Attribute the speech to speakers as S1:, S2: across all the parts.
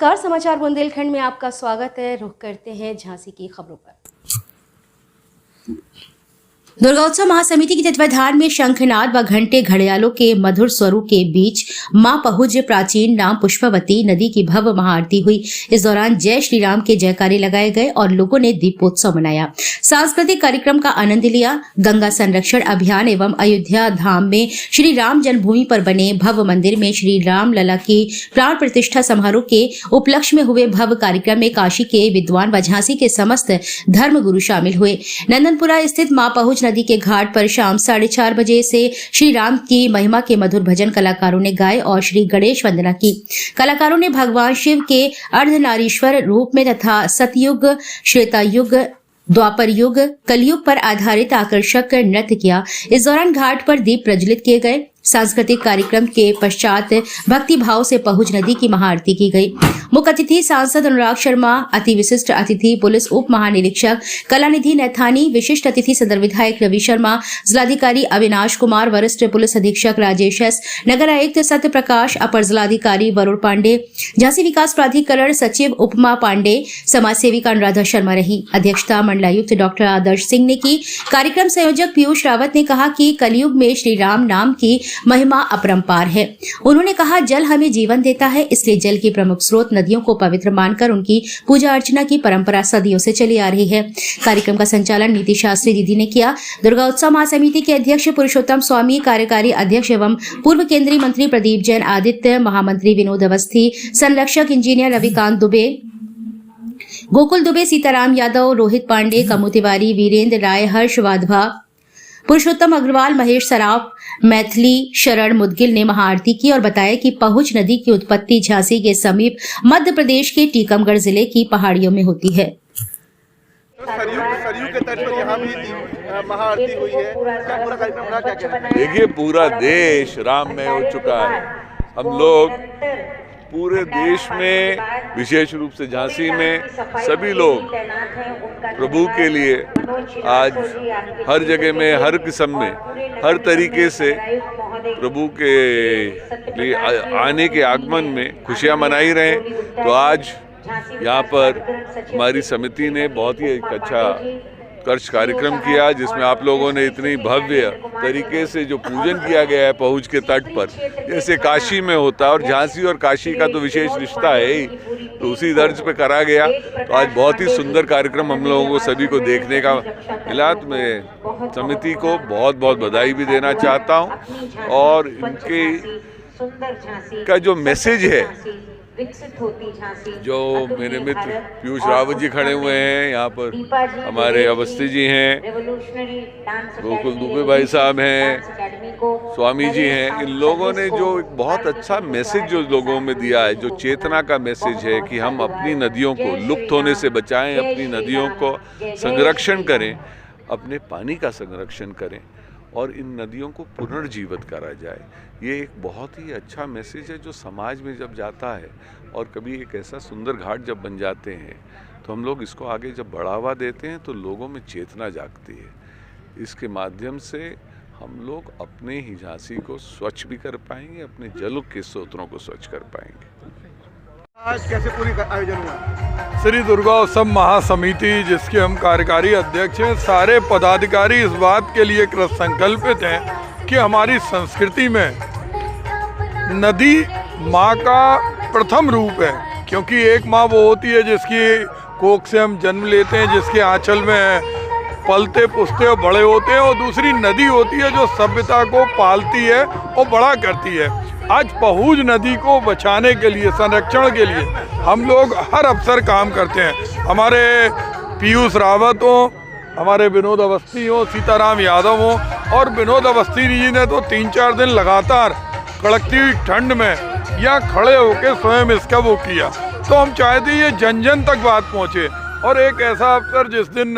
S1: नमस्कार, समाचार बुंदेलखंड में आपका स्वागत है। रुख करते हैं झांसी की खबरों पर। दुर्गोत्सव महासमिति के तत्वाधान में शंखनाद व घंटे घड़ियालों के मधुर स्वरों के बीच मां पहुज प्राचीन नाम पुष्पवती नदी की भव्य महाआरती हुई। इस दौरान जय श्री राम के जयकारे लगाए गए और लोगों ने दीपोत्सव मनाया। सांस्कृतिक कार्यक्रम का आनंद लिया। गंगा संरक्षण अभियान एवं अयोध्या धाम में श्री राम जन्मभूमि पर बने भव्य मंदिर में श्री राम लला की प्राण प्रतिष्ठा समारोह के उपलक्ष्य में हुए भव्य कार्यक्रम में काशी के विद्वान व झांसी के समस्त धर्मगुरु शामिल हुए। नंदनपुरा स्थित मां पहुज नदी के घाट पर शाम 4:30 बजे से श्री राम की महिमा के मधुर भजन कलाकारों ने गाए और श्री गणेश वंदना की। कलाकारों ने भगवान शिव के अर्धनारीश्वर रूप में तथा सतयुग, श्वेतायुग, द्वापर युग, कलयुग पर आधारित आकर्षक नृत्य किया। इस दौरान घाट पर दीप प्रज्वलित किए गए। सांस्कृतिक कार्यक्रम के पश्चात भक्ति भाव से पहुज नदी की महाआरती की गई। मुख्य अतिथि सांसद अनुराग शर्मा, अति विशिष्ट अतिथि पुलिस उप महानिरीक्षक कलानिधि नैथानी, विशिष्ट अतिथि सदर विधायक रवि शर्मा, जिलाधिकारी अविनाश कुमार, वरिष्ठ पुलिस अधीक्षक राजेश एस, नगर आयुक्त सत्य प्रकाश, अपर जिलाधिकारी वरुण पांडे, झांसी विकास प्राधिकरण सचिव उपमा पांडे, समाज सेविका अनुराधा शर्मा रही। अध्यक्षता मंडलायुक्त डॉक्टर आदर्श सिंह ने की। कार्यक्रम संयोजक पीयूष रावत ने कहा कि कलयुग में श्री राम नाम की महिमा अपरंपार है। उन्होंने कहा, जल हमें जीवन देता है, इसलिए जल की प्रमुख स्रोत नदियों को पवित्र मानकर उनकी पूजा अर्चना की परंपरा सदियों से चली आ रही है। कार्यक्रम का संचालन नीति शास्त्री दीदी ने किया। दुर्गोत्सव महासमिति के अध्यक्ष पुरुषोत्तम स्वामी, कार्यकारी अध्यक्ष एवं पूर्व केंद्रीय मंत्री प्रदीप जैन, आदित्य महामंत्री विनोद अवस्थी, संरक्षक इंजीनियर रविकांत दुबे, गोकुल दुबे, सीताराम यादव, रोहित पांडे, कमु तिवारी, वीरेंद्र राय, हर्ष वाधवा, पुरुषोत्तम अग्रवाल, महेश सराफ, मैथिली शरण मुदगिल ने महाआरती की और बताया कि पहुज नदी की उत्पत्ति झांसी के समीप मध्य प्रदेश के टीकमगढ़ जिले की पहाड़ियों में होती है।
S2: सरयू के तट पर यहाँ भी महाआरती हुई है। क्या पूरा कार्यक्रम रहा, क्या कहना है?
S3: देखिए, पूरा देश राममय हो चुका है। हम लोग पूरे देश में, विशेष रूप से झांसी में, सभी लोग प्रभु के लिए आज हर जगह में, हर किस्म में, हर तरीके से प्रभु के लिए आने के आगमन में खुशियां मनाई रहे। तो आज यहाँ पर हमारी समिति ने बहुत ही एक अच्छा उत्कर्ष कार्यक्रम किया, जिसमें आप लोगों ने इतनी भव्य तरीके से जो पूजन किया गया है पहुज के तट पर, जैसे काशी में होता है, और झांसी और काशी का तो विशेष रिश्ता है ही, तो उसी दर्ज पे करा गया। तो आज बहुत ही सुंदर कार्यक्रम हम लोगों को सभी को देखने का मिला। तो मैं समिति को बहुत बहुत बधाई भी देना चाहता हूँ, और इनके का जो मैसेज है, जो मेरे मित्र पीयूष रावत जी खड़े हुए हैं यहाँ पर, हमारे अवस्थी जी हैं, गोकुल दुबे भाई साहब हैं, स्वामी जी हैं, इन लोगों ने जो एक बहुत अच्छा मैसेज जो लोगों में दिया है, जो चेतना का मैसेज है कि हम अपनी नदियों को लुप्त होने से बचाएं, अपनी नदियों को संरक्षण करें, अपने पानी का संरक्षण करें और इन नदियों को पुनर्जीवित करा जाए। ये एक बहुत ही अच्छा मैसेज है जो समाज में जब जाता है, और कभी एक ऐसा सुंदर घाट जब बन जाते हैं तो हम लोग इसको आगे जब बढ़ावा देते हैं तो लोगों में चेतना जागती है। इसके माध्यम से हम लोग अपने ही झांसी को स्वच्छ भी कर पाएंगे, अपने जल के स्रोतों को स्वच्छ कर पाएंगे।
S2: आज कैसे पूरी आयोजन हुआ?
S4: श्री दुर्गोत्सव महासमिति, जिसके हम कार्यकारी अध्यक्ष हैं, सारे पदाधिकारी इस बात के लिए कृत संकल्पित हैं कि हमारी संस्कृति में नदी माँ का प्रथम रूप है। क्योंकि एक माँ वो होती है जिसकी कोख से हम जन्म लेते हैं, जिसके आंचल में पलते पुसते और बड़े होते हैं, और दूसरी नदी होती है जो सभ्यता को पालती है और बड़ा करती है। आज पहुज नदी को बचाने के लिए, संरक्षण के लिए हम लोग हर अवसर काम करते हैं। हमारे पीयूष रावत हो, हमारे विनोद अवस्थी हो, सीताराम यादव हो, और विनोद अवस्थी जी ने तो 3-4 दिन लगातार कड़कती हुई ठंड में यहाँ खड़े होकर स्वयं इसका वो किया। तो हम चाहते हैं ये जन जन तक बात पहुँचे। और एक ऐसा अवसर जिस दिन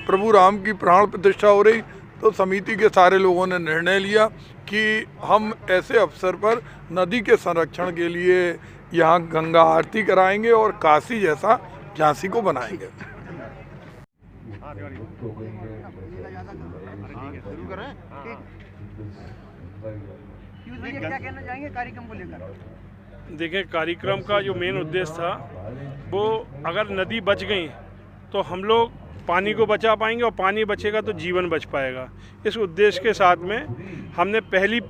S4: प्रभु राम की प्राण प्रतिष्ठा हो रही, तो समिति के सारे लोगों ने निर्णय लिया कि हम ऐसे अवसर पर नदी के संरक्षण के लिए यहाँ गंगा आरती कराएंगे और काशी जैसा झांसी को बनाएंगे।
S2: क्या कहना चाहेंगे कार्यक्रम को लेकर?
S5: देखिए, कार्यक्रम का जो मेन उद्देश्य था वो, अगर नदी बच गई तो हम लोग पानी को बचा पाएंगे और पानी बचेगा तो जीवन बच पाएगा। इस उद्देश्य के साथ में हमने पहली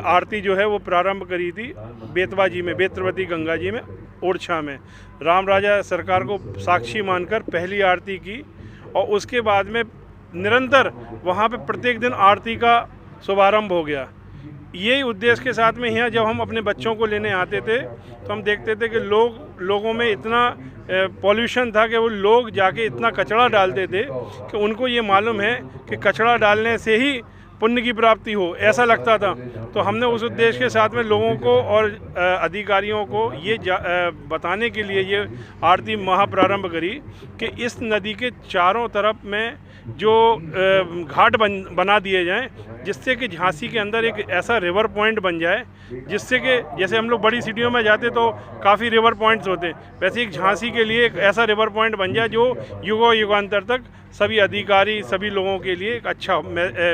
S5: आरती जो है वो प्रारंभ करी थी बेतवा जी में, बेत्रवती गंगा जी में, ओरछा में। राम राजा सरकार को साक्षी मानकर पहली आरती की और उसके बाद में निरंतर वहाँ पे प्रत्येक दिन आरती का शुभारंभ हो गया। यही उद्देश्य के साथ में यहाँ जब हम अपने बच्चों को लेने आते थे तो हम देखते थे कि लोगों में इतना पॉल्यूशन था कि वो लोग जाके इतना कचरा डालते थे कि उनको ये मालूम है कि कचरा डालने से ही पुण्य की प्राप्ति हो, ऐसा लगता था। तो हमने उस उद्देश्य के साथ में लोगों को और अधिकारियों को ये बताने के लिए ये आरती महाप्रारंभ करी कि इस नदी के चारों तरफ में जो घाट बना दिए जाएं, जिससे कि झांसी के अंदर एक ऐसा रिवर पॉइंट बन जाए, जिससे कि जैसे हम लोग बड़ी सिटियों में जाते तो काफ़ी रिवर पॉइंट्स होते हैं, वैसे एक झांसी के लिए एक ऐसा रिवर पॉइंट बन जाए जो युगांतर तक सभी अधिकारी, सभी लोगों के लिए एक अच्छा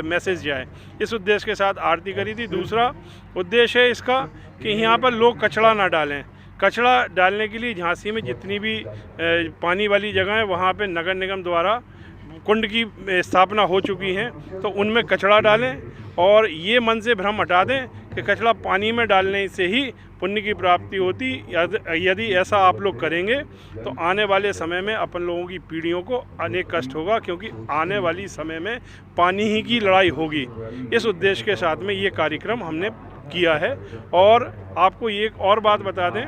S5: मैसेज जाए। इस उद्देश्य के साथ आरती करी थी। दूसरा उद्देश्य है इसका कि यहाँ पर लोग कचरा ना डालें। कचरा डालने के लिए झांसी में जितनी भी पानी वाली जगह है वहाँ पे नगर निगम द्वारा कुंड की स्थापना हो चुकी हैं, तो उनमें कचरा डालें और ये मन से भ्रम हटा दें कि कचरा पानी में डालने से ही पुण्य की प्राप्ति होती। यदि ऐसा आप लोग करेंगे तो आने वाले समय में अपन लोगों की पीढ़ियों को अनेक कष्ट होगा, क्योंकि आने वाली समय में पानी ही की लड़ाई होगी। इस उद्देश्य के साथ में ये कार्यक्रम हमने किया है। और आपको एक और बात बता दें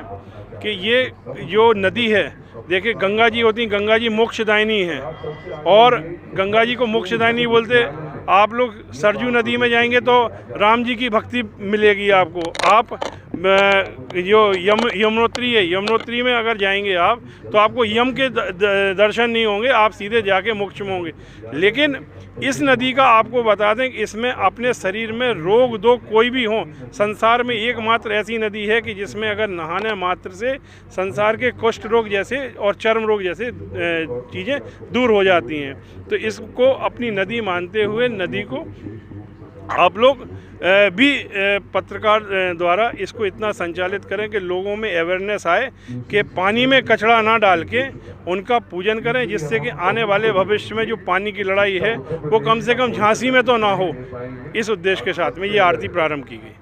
S5: कि ये जो नदी है, देखिए गंगा जी होती हैं, गंगा जी मोक्षदायिनी हैं और गंगा जी को मोक्षदायिनी बोलते। आप लोग सरजू नदी में जाएंगे तो राम जी की भक्ति मिलेगी आपको। आप जो यमुनोत्री है, यमुनोत्री में अगर जाएंगे आप तो आपको यम के दर्शन नहीं होंगे, आप सीधे जाके मोक्ष में होंगे। लेकिन इस नदी का आपको बता दें कि इसमें अपने शरीर में रोग दो कोई भी हो, संसार में एकमात्र ऐसी नदी है कि जिसमें अगर नहाने मात्र से संसार के कुष्ठ रोग जैसे और चर्म रोग जैसे चीज़ें दूर हो जाती हैं। तो इसको अपनी नदी मानते हुए नदी को आप लोग भी पत्रकार द्वारा इसको इतना संचालित करें कि लोगों में अवेयरनेस आए कि पानी में कचरा ना डाल के उनका पूजन करें, जिससे कि आने वाले भविष्य में जो पानी की लड़ाई है वो कम से कम झांसी में तो ना हो। इस उद्देश्य के साथ में ये आरती प्रारंभ की गई।